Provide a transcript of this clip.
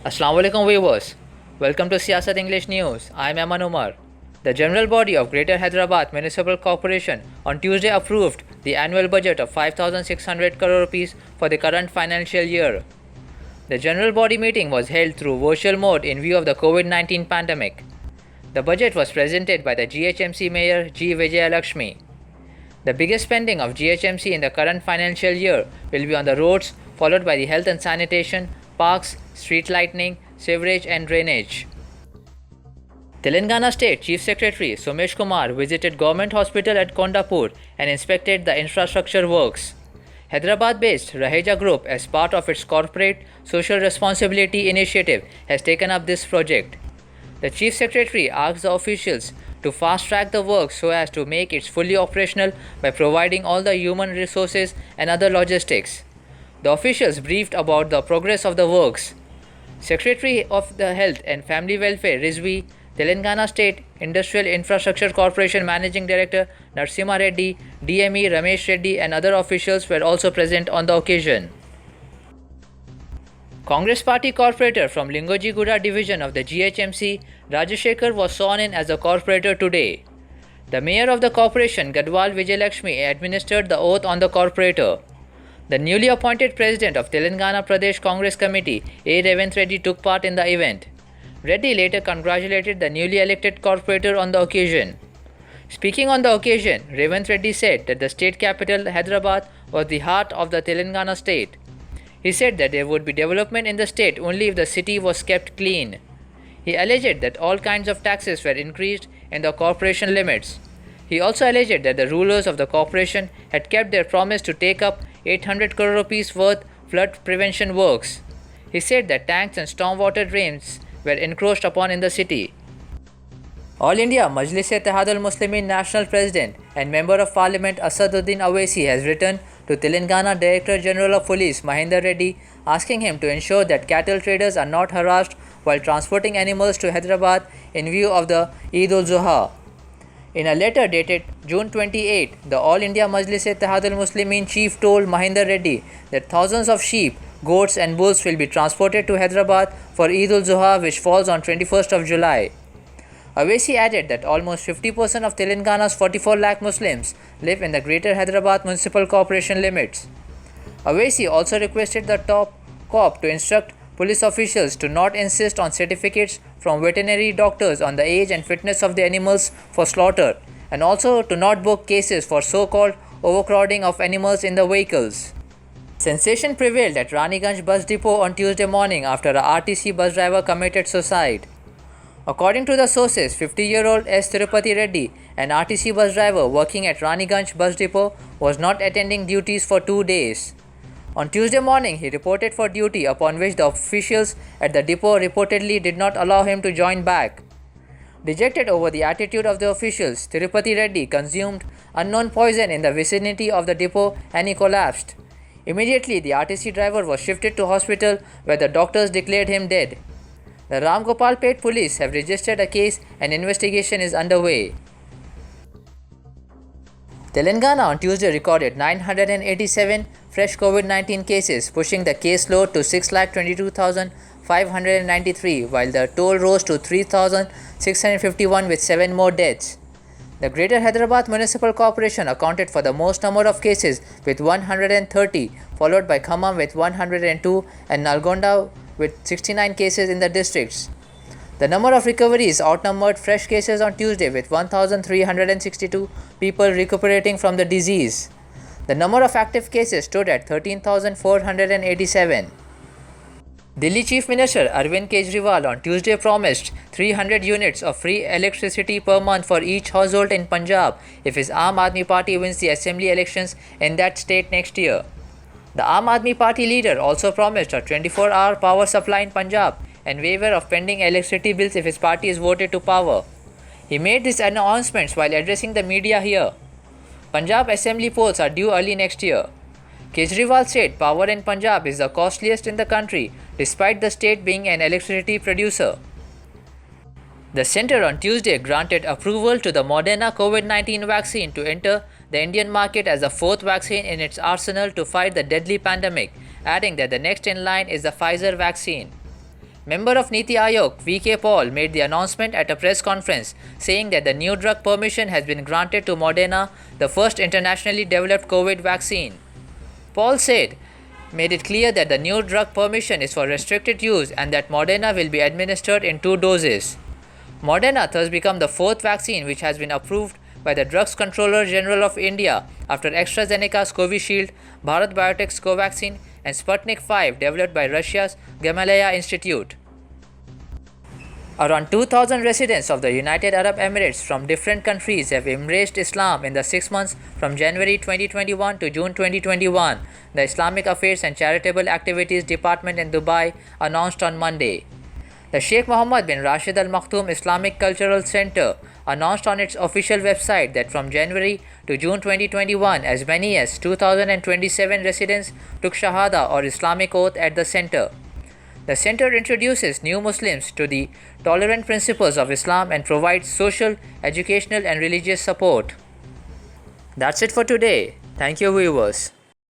Assalamu alaikum viewers. Welcome to Siyasat English News. I am Aman Umar. The general body of Greater Hyderabad Municipal Corporation on Tuesday approved the annual budget of 5,600 crore rupees for the current financial year. The general body meeting was held through virtual mode in view of the COVID-19 pandemic. The budget was presented by the GHMC Mayor G. Vijayalakshmi. The biggest spending of GHMC in the current financial year will be on the roads, followed by the health and sanitation, parks, street lighting, sewerage and drainage. Telangana State Chief Secretary Somesh Kumar visited Government Hospital at Kondapur and inspected the infrastructure works. Hyderabad-based Raheja Group, as part of its corporate social responsibility initiative, has taken up this project. The Chief Secretary asked the officials to fast-track the work so as to make it fully operational by providing all the human resources and other logistics. The officials briefed about the progress of the works. Secretary of the Health and Family Welfare Rizvi, Telangana State Industrial Infrastructure Corporation Managing Director Narsimha Reddy, DME Ramesh Reddy and other officials were also present on the occasion. Congress Party corporator from Lingojiguda division of the GHMC, Rajashekar, was sworn in as a corporator today. The mayor of the corporation, Gadwal Vijayalakshmi, administered the oath on the corporator. The newly appointed president of Telangana Pradesh Congress Committee, A. Revant Reddy, took part in the event. Reddy later congratulated the newly elected corporator on the occasion. Speaking on the occasion, Revant Reddy said that the state capital, Hyderabad, was the heart of the Telangana state. He said that there would be development in the state only if the city was kept clean. He alleged that all kinds of taxes were increased in the corporation limits. He also alleged that the rulers of the corporation had kept their promise to take up 800 crore rupees worth flood prevention works. He said that tanks and stormwater drains were encroached upon in the city. All India Majlis-e-Ittehad Muslimin National President and Member of Parliament Asaduddin Owaisi has written to Telangana Director General of Police Mahinder Reddy asking him to ensure that cattle traders are not harassed while transporting animals to Hyderabad in view of the Eid-ul-Zuha. In a letter dated June 28, the All India Majlis-e-Ittehad Muslimin chief told Mahinder Reddy that thousands of sheep, goats and bulls will be transported to Hyderabad for Eid-ul-Zuha, which falls on 21st of July. Owaisi added that almost 50% of Telangana's 44 lakh Muslims live in the Greater Hyderabad Municipal Corporation limits. Owaisi also requested the top COP to instruct police officials to not insist on certificates from veterinary doctors on the age and fitness of the animals for slaughter, and also to not book cases for so-called overcrowding of animals in the vehicles. Sensation prevailed at Raniganj bus depot on Tuesday morning after a RTC bus driver committed suicide. According to the sources, 50-year-old S. Tirupati Reddy, an RTC bus driver working at Raniganj bus depot, was not attending duties for 2 days. On Tuesday morning, he reported for duty, upon which the officials at the depot reportedly did not allow him to join back. Dejected over the attitude of the officials, Tirupati Reddy consumed unknown poison in the vicinity of the depot and he collapsed. Immediately, the RTC driver was shifted to hospital where the doctors declared him dead. The Ramgopalpet police have registered a case and investigation is underway. Telangana on Tuesday recorded 987 fresh COVID-19 cases, pushing the case load to 622,593, while the toll rose to 3,651 with 7 more deaths. The Greater Hyderabad Municipal Corporation accounted for the most number of cases with 130, followed by Khammam with 102 and Nalgonda with 69 cases in the districts. The number of recoveries outnumbered fresh cases on Tuesday with 1,362 people recuperating from the disease. The number of active cases stood at 13,487. Delhi Chief Minister Arvind Kejriwal on Tuesday promised 300 units of free electricity per month for each household in Punjab if his Aam Aadmi Party wins the assembly elections in that state next year. The Aam Aadmi Party leader also promised a 24-hour power supply in Punjab and waiver of pending electricity bills if his party is voted to power. He made these announcements while addressing the media here. Punjab assembly polls are due early next year. Kejriwal said power in Punjab is the costliest in the country, despite the state being an electricity producer. The centre on Tuesday granted approval to the Moderna COVID-19 vaccine to enter the Indian market as the fourth vaccine in its arsenal to fight the deadly pandemic, adding that the next in line is the Pfizer vaccine. Member of Niti Aayog VK Paul made the announcement at a press conference saying that the new drug permission has been granted to Moderna, the first internationally developed COVID vaccine. Paul made it clear that the new drug permission is for restricted use and that Moderna will be administered in 2 doses. Moderna thus become the 4th vaccine which has been approved by the Drugs Controller General of India after AstraZeneca's Covishield, Bharat Biotech's Covaxin and Sputnik V developed by Russia's Gamaleya Institute. Around 2,000 residents of the United Arab Emirates from different countries have embraced Islam in the 6 months from January 2021 to June 2021, the Islamic Affairs and Charitable Activities Department in Dubai announced on Monday. The Sheikh Mohammed bin Rashid Al Maktoum Islamic Cultural Center announced on its official website that from January to June 2021, as many as 2,027 residents took Shahada or Islamic oath at the center. The center introduces new Muslims to the tolerant principles of Islam and provides social, educational, and religious support. That's it for today. Thank you, viewers.